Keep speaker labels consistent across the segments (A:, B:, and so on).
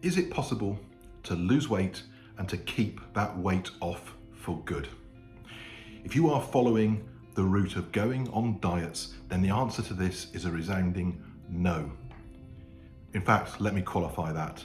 A: Is it possible to lose weight and to keep that weight off for good? If you are following the route of going on diets, then the answer to this is a resounding no. In fact, let me qualify that.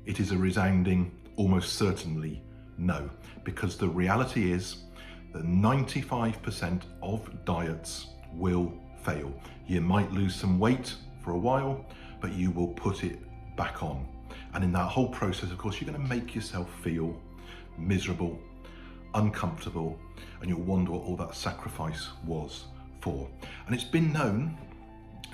A: It is a resounding, almost certainly no, because the reality is that 95% of diets will fail. You might lose some weight for a while, but you will put it back on. And in that whole process, of course, you're going to make yourself feel miserable, uncomfortable, and you'll wonder what all that sacrifice was for. And it's been known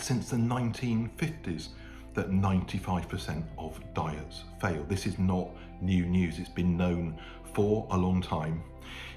A: since the 1950s that 95% of diets fail. This is not new news. It's been known for a long time,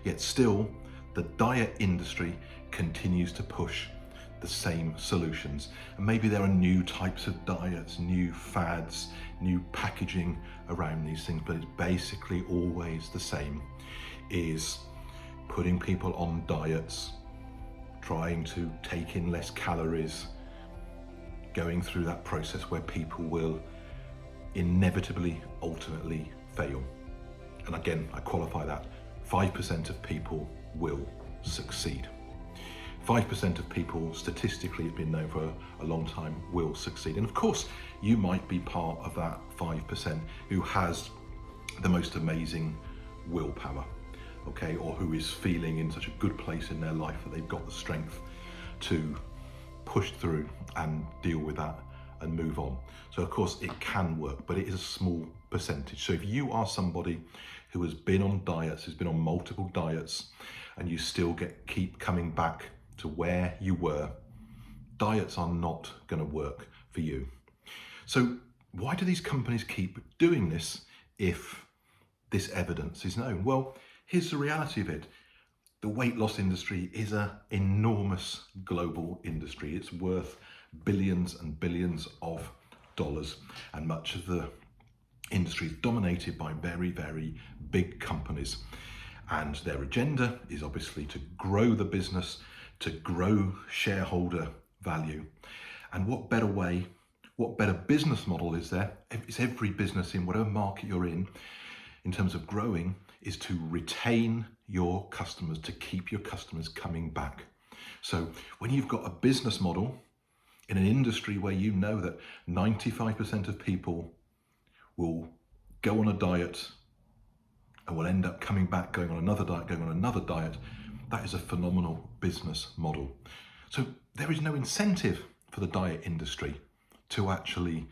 A: yet still the diet industry continues to push the same solutions. And maybe there are new types of diets, new fads, new packaging around these things, but it's basically always the same, is putting people on diets, trying to take in less calories, going through that process where people will inevitably, ultimately fail. And again, I qualify that. 5% of people will succeed. 5% of people, statistically, it's been known for a long time, will succeed. And of course, you might be part of that 5% who has the most amazing willpower, okay, or who is feeling in such a good place in their life that they've got the strength to push through and deal with that and move on. So of course it can work, but it is a small percentage. So if you are somebody who has been on diets, has been on multiple diets, and you still keep coming back to where you were, diets are not going to work for you. So why do these companies keep doing this if this evidence is known? Well, here's the reality of it. The weight loss industry is an enormous global industry. It's worth billions and billions of dollars, and much of the industry is dominated by very, very big companies. And their agenda is obviously to grow the business, to grow shareholder value. And what better way, what better business model is there? It's every business in whatever market you're in terms of growing, is to retain your customers, to keep your customers coming back. So when you've got a business model in an industry where you know that 95% of people will go on a diet and will end up coming back, going on another diet, going on another diet, that is a phenomenal business model. So there is no incentive for the diet industry to actually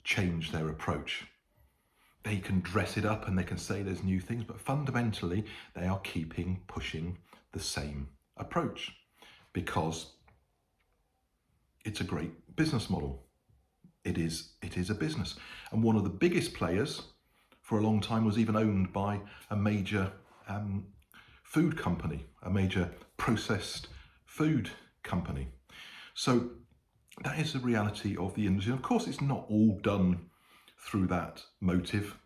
A: change their approach. They can dress it up and they can say there's new things, but fundamentally they are keeping pushing the same approach because it's a great business model. It is a business. And one of the biggest players for a long time was even owned by a major food company, a major processed food company. So that is the reality of the industry. And of course, it's not all done through that motive.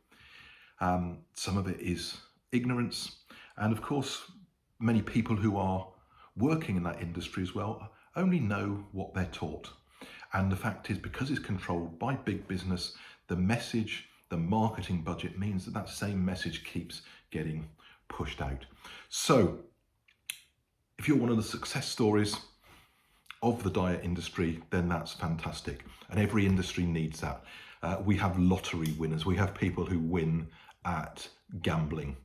A: Some of it is ignorance. And of course, many people who are working in that industry as well only know what they're taught. And the fact is, because it's controlled by big business, the message, the marketing budget means that that same message keeps getting pushed out. So if you're one of the success stories of the diet industry, then that's fantastic. And every industry needs that. We have lottery winners. We have people who win at gambling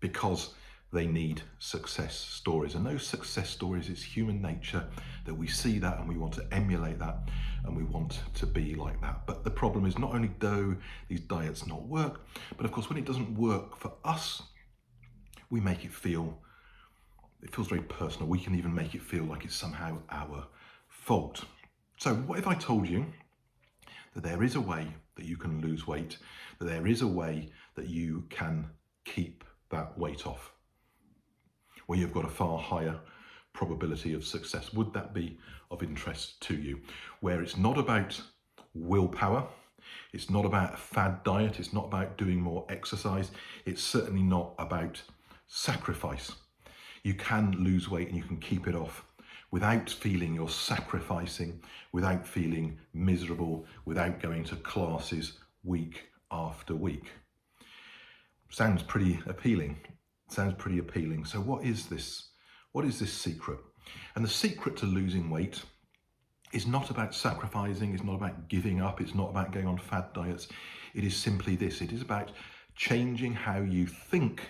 A: because they need success stories. And those success stories, it's human nature that we see that and we want to emulate that and we want to be like that. But the problem is, not only do these diets not work, but of course when it doesn't work for us, we make it feels very personal. We can even make it feel like it's somehow our fault. So what if I told you that there is a way that you can lose weight, that there is a way that you can keep that weight off, where you've got a far higher probability of success? Would that be of interest to you? Where it's not about willpower, it's not about a fad diet, it's not about doing more exercise, it's certainly not about sacrifice. You can lose weight and you can keep it off without feeling you're sacrificing, without feeling miserable, without going to classes week after week. Sounds pretty appealing. Sounds pretty appealing. So what is this? What is this secret? And the secret to losing weight is not about sacrificing, it's not about giving up, it's not about going on fad diets. It is simply this. It is about changing how you think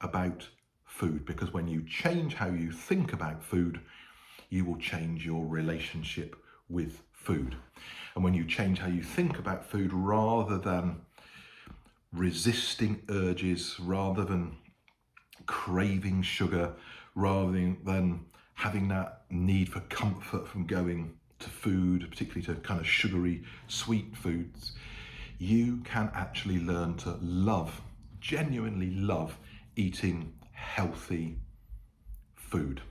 A: about food, because when you change how you think about food, you will change your relationship with food. And when you change how you think about food, rather than resisting urges, rather than craving sugar, rather than having that need for comfort from going to food, particularly to kind of sugary, sweet foods, you can actually learn to love, genuinely love eating healthy food.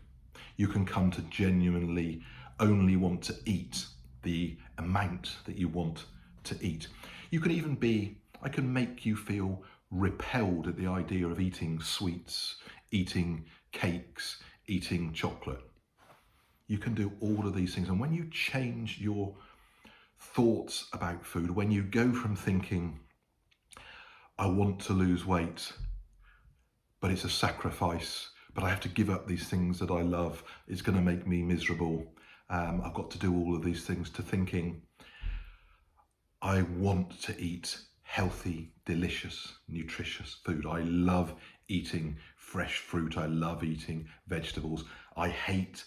A: You can come to genuinely only want to eat the amount that you want to eat. You can even be, I can make you feel repelled at the idea of eating sweets, eating cakes, eating chocolate. You can do all of these things. And when you change your thoughts about food, when you go from thinking, I want to lose weight, but it's a sacrifice, but I have to give up these things that I love, it's going to make me miserable, I've got to do all of these things, to thinking, I want to eat healthy, delicious, nutritious food. I love eating fresh fruit. I love eating vegetables. I hate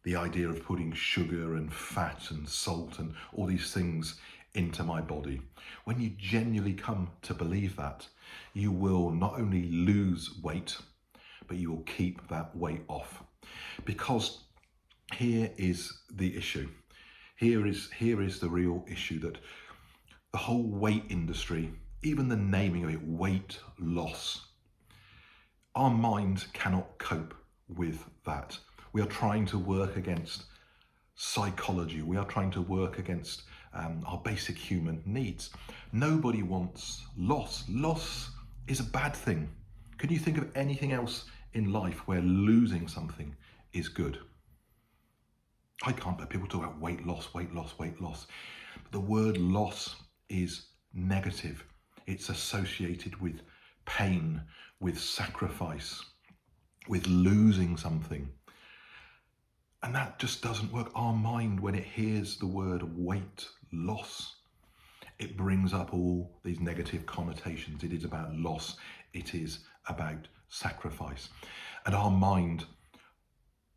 A: the idea of putting sugar and fat and salt and all these things into my body. When you genuinely come to believe that, you will not only lose weight, but you will keep that weight off. Because here is the issue. Here is the real issue, that the whole weight industry, even the naming of it, weight loss, our mind cannot cope with that. We are trying to work against psychology. We are trying to work against our basic human needs. Nobody wants loss. Loss is a bad thing. Can you think of anything else in life where losing something is good? I can't, but people talk about weight loss, weight loss, weight loss. But the word loss is negative. It's associated with pain, with sacrifice, with losing something. And that just doesn't work. Our mind, when it hears the word weight loss, it brings up all these negative connotations. It is about loss. It is about sacrifice. And our mind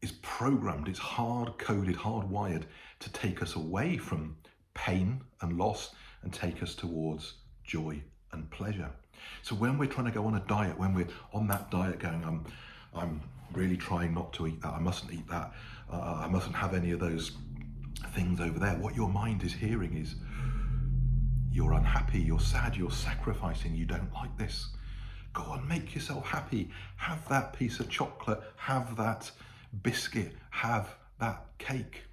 A: is programmed, it's hard-coded, hardwired to take us away from pain and loss and take us towards joy and pleasure. So when we're trying to go on a diet, when we're on that diet going, I'm really trying not to eat that, I mustn't eat that, I mustn't have any of those things over there, what your mind is hearing is, you're unhappy, you're sad, you're sacrificing, you don't like this. Go on, make yourself happy. Have that piece of chocolate, have that biscuit, have that cake.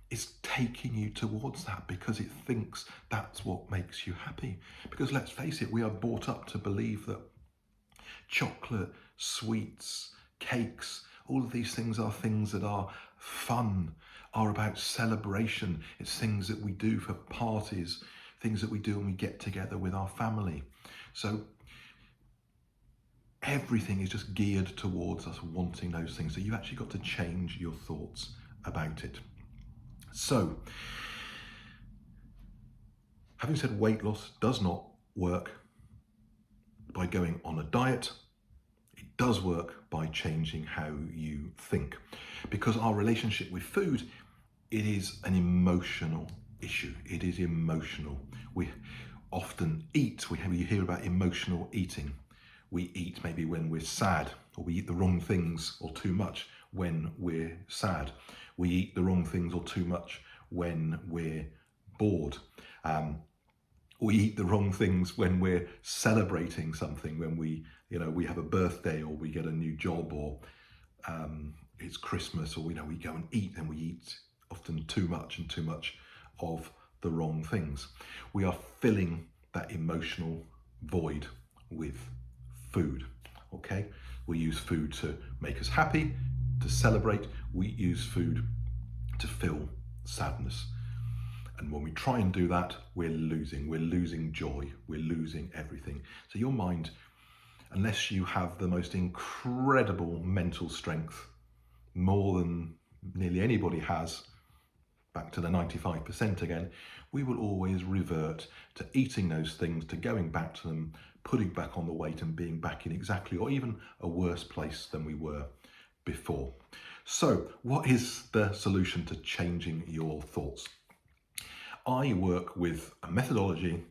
A: It's taking you towards that because it thinks that's what makes you happy. Because let's face it, we are brought up to believe that chocolate, sweets, cakes, all of these things are things that are fun, are about celebration. It's things that we do for parties, things that we do when we get together with our family. So everything is just geared towards us wanting those things. So you've actually got to change your thoughts about it. So, having said weight loss does not work by going on a diet, it does work by changing how you think. Because our relationship with food, it is an emotional issue. It is emotional. We often eat, you hear about emotional eating. We eat maybe when we're sad, or we eat the wrong things or too much when we're sad. We eat the wrong things or too much when we're bored. We eat the wrong things when we're celebrating something, when we have a birthday or we get a new job, or it's Christmas, or we go and eat, and we eat often too much of the wrong things. We are filling that emotional void with food, okay? We use food to make us happy, to celebrate. We use food to fill sadness. And when we try and do that, we're losing joy, we're losing everything. So your mind, unless you have the most incredible mental strength, more than nearly anybody has, back to the 95% again, we will always revert to eating those things, to going back to them, putting back on the weight and being back in exactly or even a worse place than we were before. So what is the solution to changing your thoughts? I work with a methodology,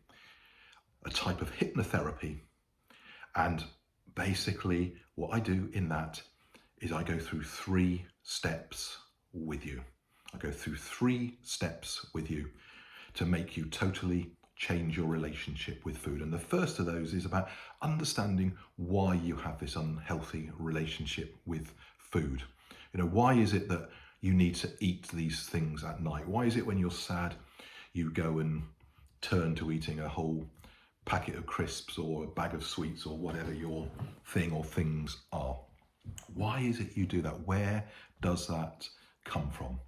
A: a type of hypnotherapy, and basically what I do in that is I go through 3 steps with you. I go through 3 steps with you to make you totally change your relationship with food. And the first of those is about understanding why you have this unhealthy relationship with food. You know, why is it that you need to eat these things at night? Why is it when you're sad, you go and turn to eating a whole packet of crisps or a bag of sweets or whatever your thing or things are? Why is it you do that? Where does that come from?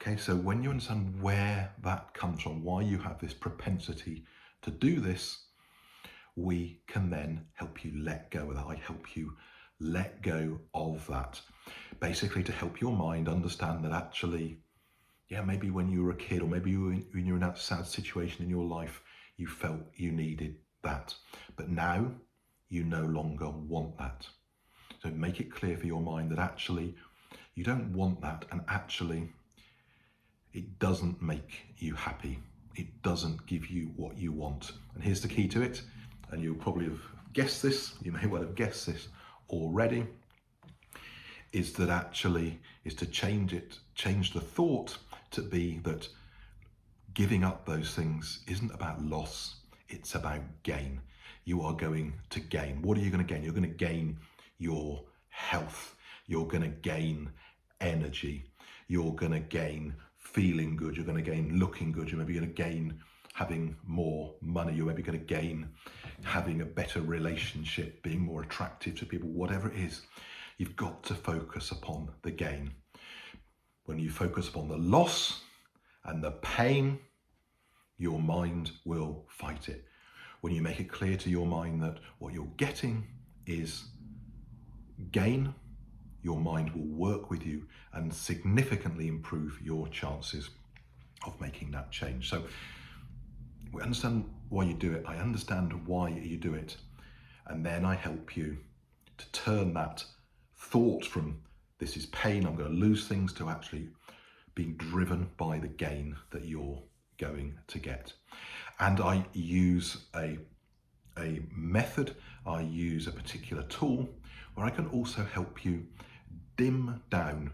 A: Okay, so when you understand where that comes from, why you have this propensity to do this, we can then help you let go of that. I help you let go of that. Basically to help your mind understand that actually, yeah, maybe when you were a kid or maybe when you were in that sad situation in your life, you felt you needed that. But now you no longer want that. So make it clear for your mind that actually you don't want that, and actually it doesn't make you happy. It doesn't give you what you want. And here's the key to it, and you'll probably have guessed this, you may well have guessed this already, is that actually is to change the thought to be that giving up those things isn't about loss, it's about gain. You are going to gain. What are you going to gain? You're going to gain your health. You're going to gain energy. You're going to gain feeling good. You're going to gain looking good. You're maybe going to gain having more money. You're maybe going to gain having a better relationship, being more attractive to people, whatever it is. You've got to focus upon the gain. When you focus upon the loss and the pain, your mind will fight it. When you make it clear to your mind that what you're getting is gain, your mind will work with you and significantly improve your chances of making that change. So we understand why you do it. I understand why you do it. And then I help you to turn that thought from this is pain, I'm going to lose things, to actually being driven by the gain that you're going to get. And I use a method, I use a particular tool where I can also help you dim down.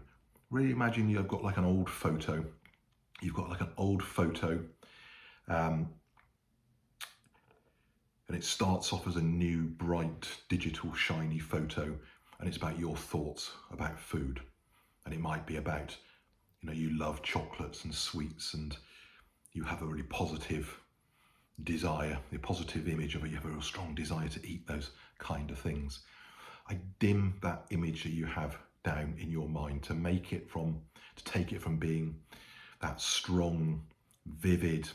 A: Really imagine you've got like an old photo. You've got like an old photo and it starts off as a new, bright, digital, shiny photo, and it's about your thoughts about food. And it might be about, you know, you love chocolates and sweets and you have a really positive desire, a positive image of it. You have a real strong desire to eat those kind of things. I dim that image that you have down in your mind to take it from being that strong, vivid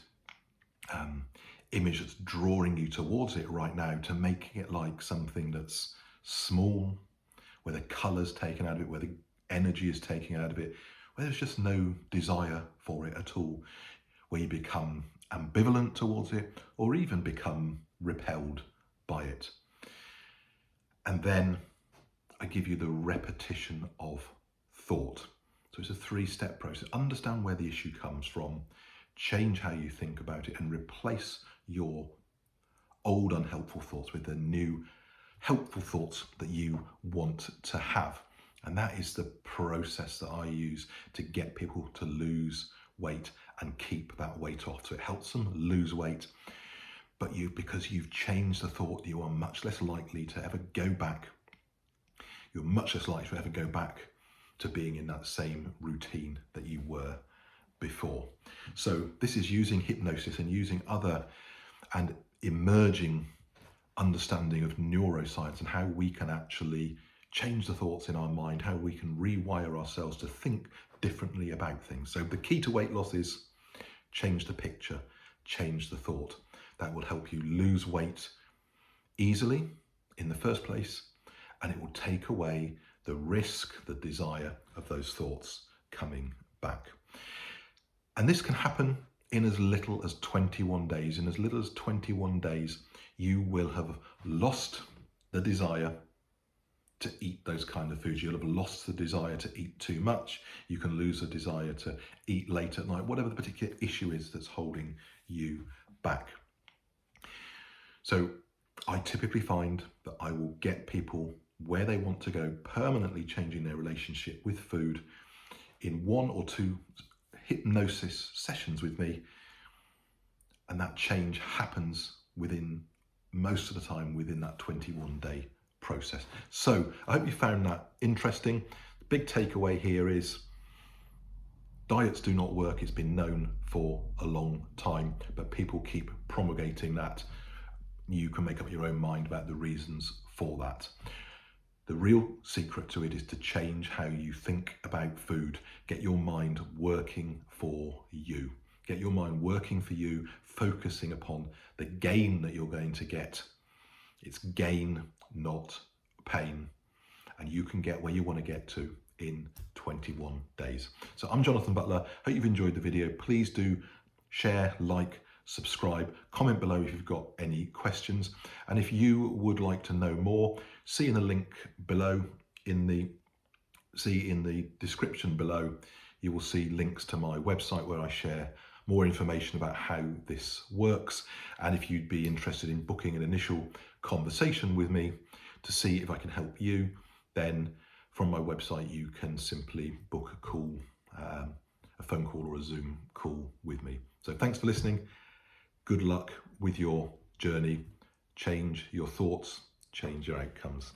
A: image that's drawing you towards it right now, to making it like something that's small, where the colour's taken out of it, where the energy is taken out of it, where there's just no desire for it at all, where you become ambivalent towards it or even become repelled by it. And then I give you the repetition of thought. So it's a 3-step process. Understand where the issue comes from, change how you think about it, and replace your old unhelpful thoughts with the new helpful thoughts that you want to have. And that is the process that I use to get people to lose weight and keep that weight off. So it helps them lose weight, but because you've changed the thought, you are much less likely to ever go back. You're much less likely to ever go back to being in that same routine that you were before. So this is using hypnosis and using other and emerging understanding of neuroscience and how we can actually change the thoughts in our mind, how we can rewire ourselves to think differently about things. So the key to weight loss is change the picture, change the thought. That will help you lose weight easily in the first place, and it will take away the risk, the desire of those thoughts coming back. And this can happen in as little as 21 days. In as little as 21 days, you will have lost the desire to eat those kind of foods. You'll have lost the desire to eat too much. You can lose the desire to eat late at night, whatever the particular issue is that's holding you back. So I typically find that I will get people where they want to go, permanently changing their relationship with food in 1 or 2 hypnosis sessions with me. And that change happens within, most of the time, within that 21-day process. So I hope you found that interesting. The big takeaway here is diets do not work. It's been known for a long time, but people keep promulgating that. You can make up your own mind about the reasons for that. The real secret to it is to change how you think about food. Get your mind working for you. Get your mind working for you, focusing upon the gain that you're going to get. It's gain, not pain. And you can get where you want to get to in 21 days. So I'm Jonathan Butler. Hope you've enjoyed the video. Please do share, like, subscribe, comment below if you've got any questions. And if you would like to know more, see in the link below, in the description below, you will see links to my website where I share more information about how this works. And if you'd be interested in booking an initial conversation with me to see if I can help you, then from my website you can simply book a call, a phone call or a Zoom call with me. So thanks for listening. Good luck with your journey. Change your thoughts, change your outcomes.